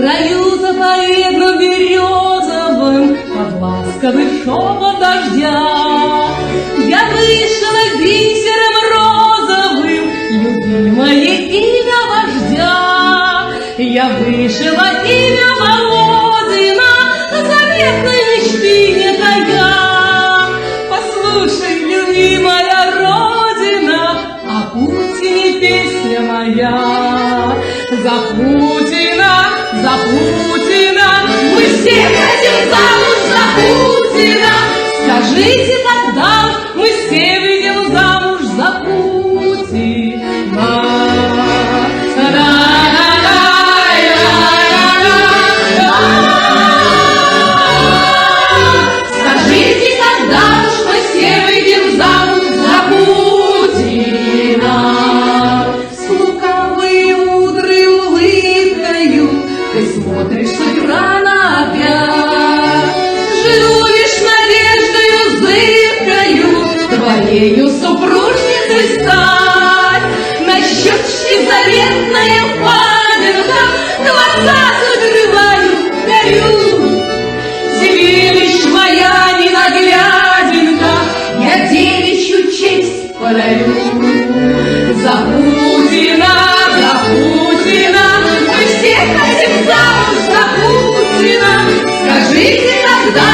краю заповедным березовым, под ласковый шепот дождя, я вышла бисером розовым, любимое имя вождя. Я вышила имя Володина, заветной мечты не тая. Послушай, любимая Родина, о Путине песня моя. За Путина, мы все хотим замуж за Путина. Скажите, когда мы все выйдем замуж за Путина? Скажите, когда уж мы все выйдем замуж за Путина? С лукавой мудрой улыбкою ты смотришь хоть рано опять, жду лишь надеждою зыбкою твоею супружницей стать. На щечке заветная памятка, глаза закрываю, горю. Тебе лишь моя ненаглядинка, я девичью честь подарю. За Путина, мы все хотим замуж за Путина. Скажите, когда